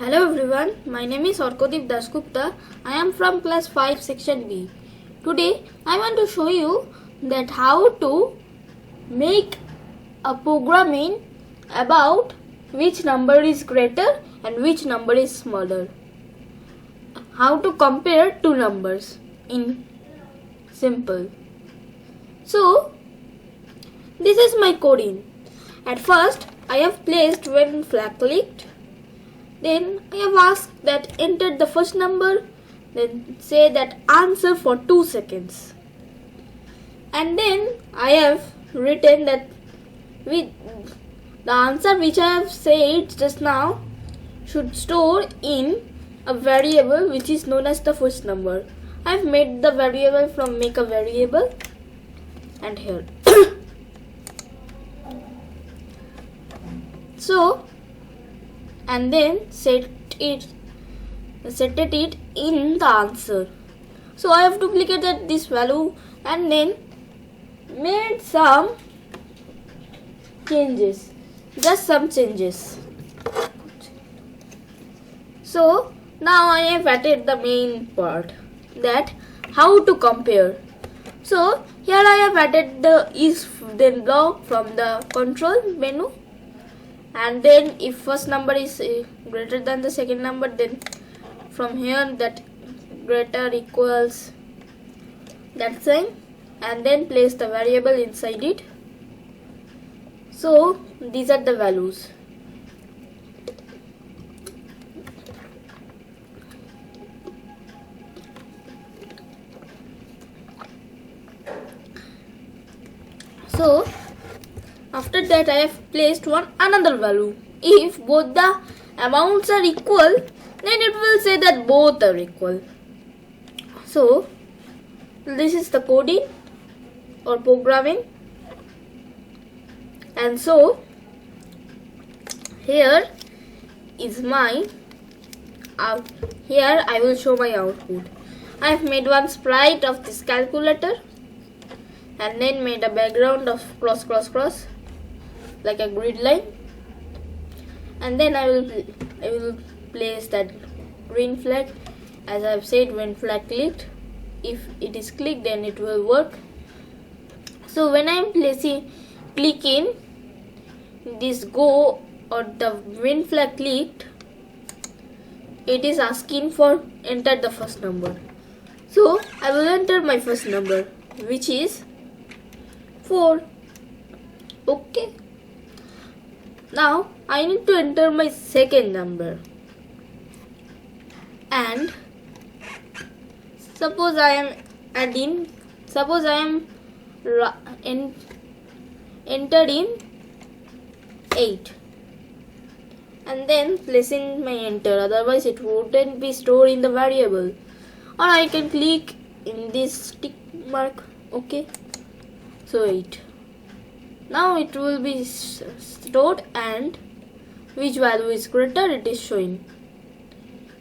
Hello everyone, my name is Orkodip Dasgupta. I am from class 5 section B. Today I want to show you that how to make a programming about which number is greater and which number is smaller. How to compare two numbers in simple. So this is my coding. At first I have placed when flag clicked. Then I have asked that enter the first number, then say that answer for 2 seconds. And then I have written that with the answer which I have said just now should store in a variable which is known as the first number. I have made the variable from make a variable and here. So and then set it in the answer. So I have duplicated this value and then made some changes, just some changes. So now I have added the main part, that how to compare. So here I have added the if then block from the control menu. And then if first number is greater than the second number, then from here that greater equals that sign, and then place the variable inside it. So these are the values. So after that I have placed another value. If both the amounts are equal, then it will say that both are equal. So this is the coding or programming. And so here is my here I will show my output. I have made one sprite of this calculator and then made a background of cross like a grid line, and then I will place that green flag. As I have said, when flag clicked, if it is clicked then it will work. So when I am clicking this go or the when flag clicked, it is asking for enter the first number. So I will enter my first number, which is 4. Okay. Now I need to enter my second number, and suppose I am entering 8 and then placing my enter, otherwise it wouldn't be stored in the variable. Or I can click in this tick mark. Okay, so 8. Now it will be stored, and which value is greater, it is showing.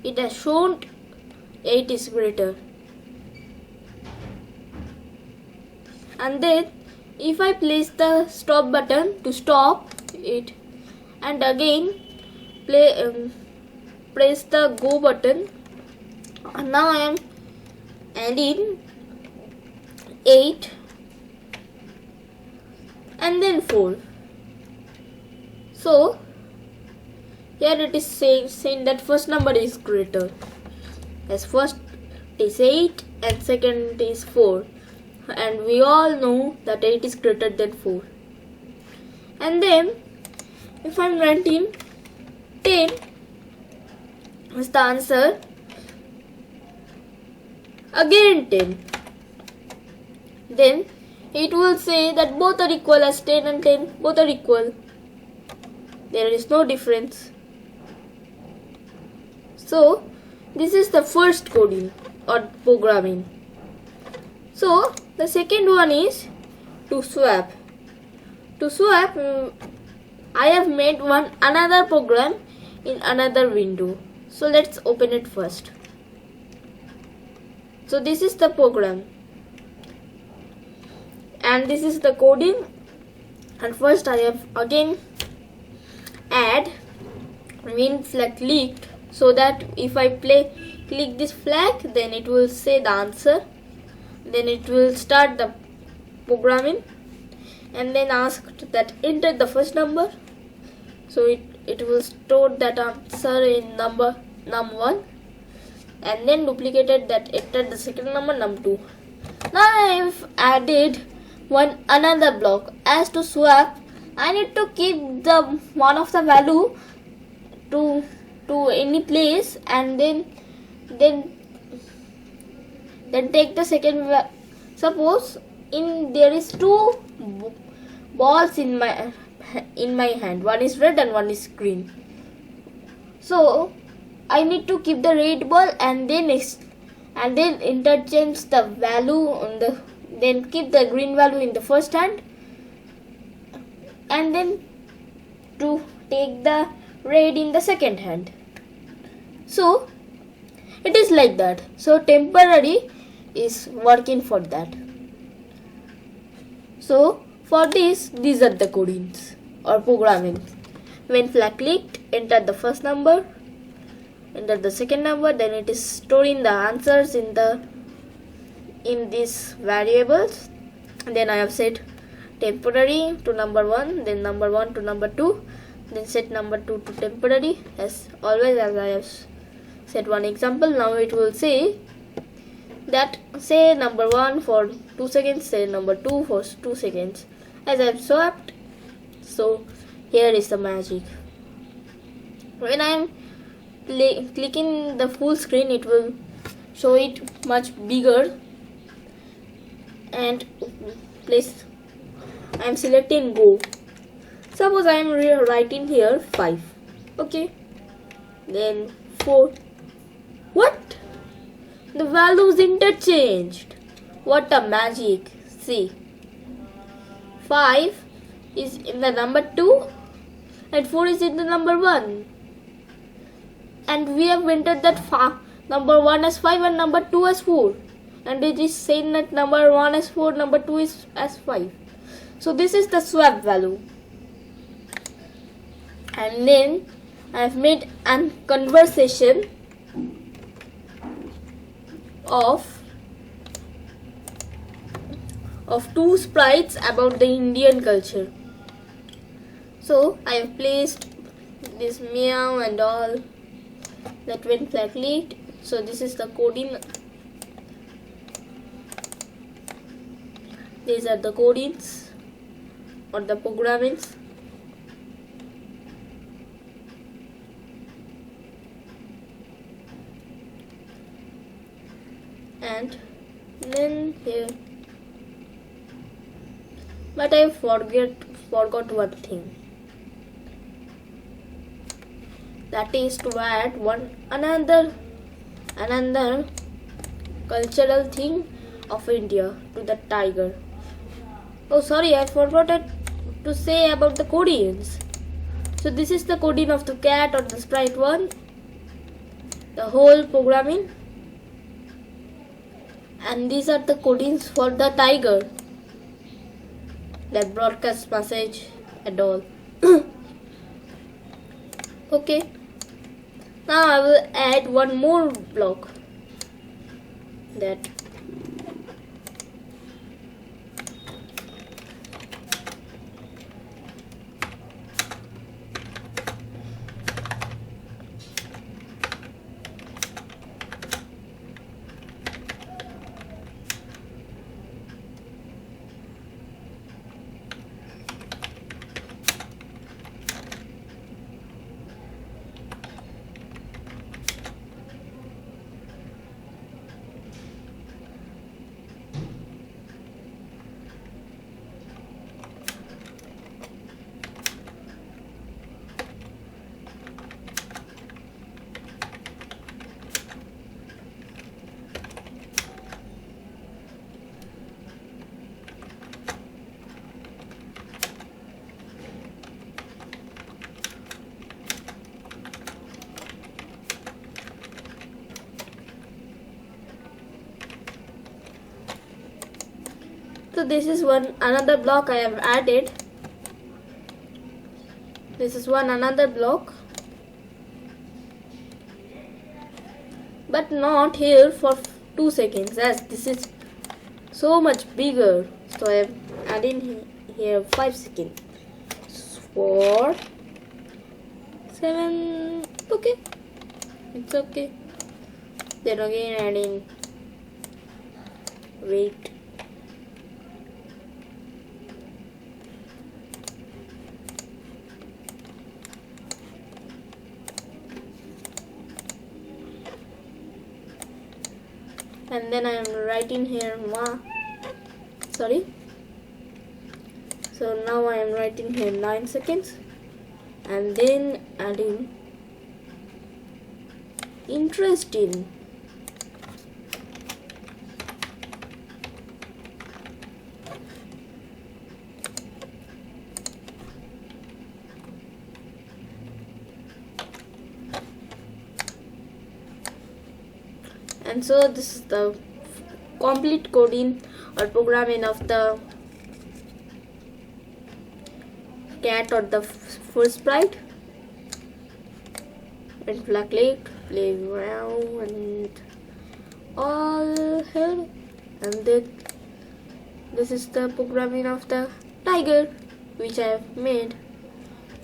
It has shown 8 is greater. And then if I place the stop button to stop it, and again press the go button, and now I am adding 8 and then 4. So here it is saying that first number is greater, as first is 8 and second is 4, and we all know that 8 is greater than 4. And then if I am writing 10 is the answer, again 10, then it will say that both are equal, as 10 and 10 both are equal. There is no difference. So this is the first coding or programming. So the second one is to swap. To swap, I have made another program in another window. So let's open it first. So this is the program, and this is the coding. And first I have again add when flag clicked so that if I click this flag, then it will say the answer, then it will start the programming, and then asked that enter the first number, so it will store that answer in number num1, and then duplicated that enter the second number num2. Now I have added another block. As to swap, I need to keep the one of the value to any place, and then take the second. Suppose there is two balls in my hand. One is red and one is green. So I need to keep the red ball and then interchange the value on then keep the green value in the first hand, and then to take the red in the second hand. So it is like that. So temporary is working for that. So for this, these are the codings or programming. When flag clicked, enter the first number, enter the second number, then it is storing the answers in these variables. And then I have set temporary to number 1, then number 1 to number 2, then set number 2 to temporary, as always, as I have set one example. Now it will say that say number 1 for 2 seconds, say number 2 for 2 seconds, as I have swapped. So here is the magic. When I am clicking the full screen, it will show it much bigger, and place I am selecting go. Suppose I am writing here 5, okay, then 4. What? The values interchanged. What a magic. See, 5 is in the number 2 and 4 is in the number 1, and we have entered that number 1 as 5 and number 2 as 4, and it is saying that number 1 as 4, number 2 is as 5. So this is the swap value. And then I have made a conversation of two sprites about the Indian culture. So I have placed this meow and all that when flag clicked. So this is the coding. These are the codings or the programmings. And then here, but I forgot one thing, that is to add another cultural thing of India to the tiger. Oh sorry, I forgot to say about the codings. So this is the coding of the cat or the sprite 1, the whole programming. And these are the codings for the tiger, that broadcast message and all. Okay, now I will add one more block, that so this is another block I have added. This is another block. but not here for 2 seconds, as this is so much bigger. So I am adding here 5 seconds. 4, 7. Okay, it's okay. Then again adding wait. And then I am writing here so now I am writing here 9 seconds and then adding interesting. And so this is the complete coding or programming of the cat or the first sprite. And click, playground and all here. And then this is the programming of the tiger which I have made.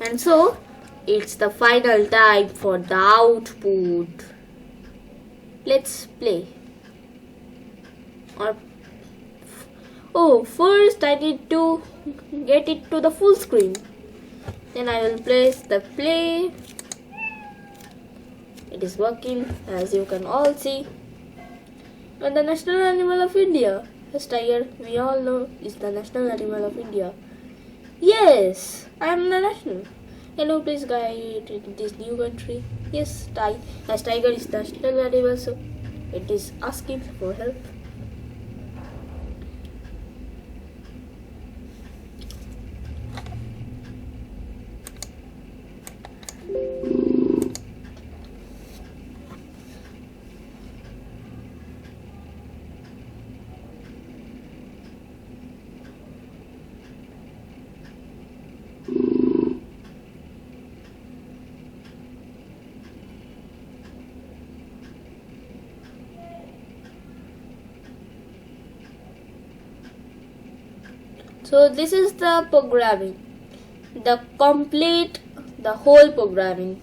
And so it's the final time for the output. Let's play. First I need to get it to the full screen. Then I will press the play. It is working, as you can all see. And the national animal of India, as tiger, we all know, is the national animal of India. Yes, I am the national. Hello, please guide in this new country. Yes, as tiger is the national animal, so it is asking for help. So this is the programming, the whole programming.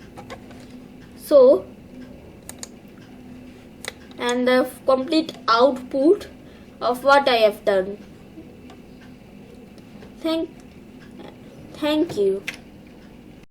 So, and the complete output of what I have done. Thank you.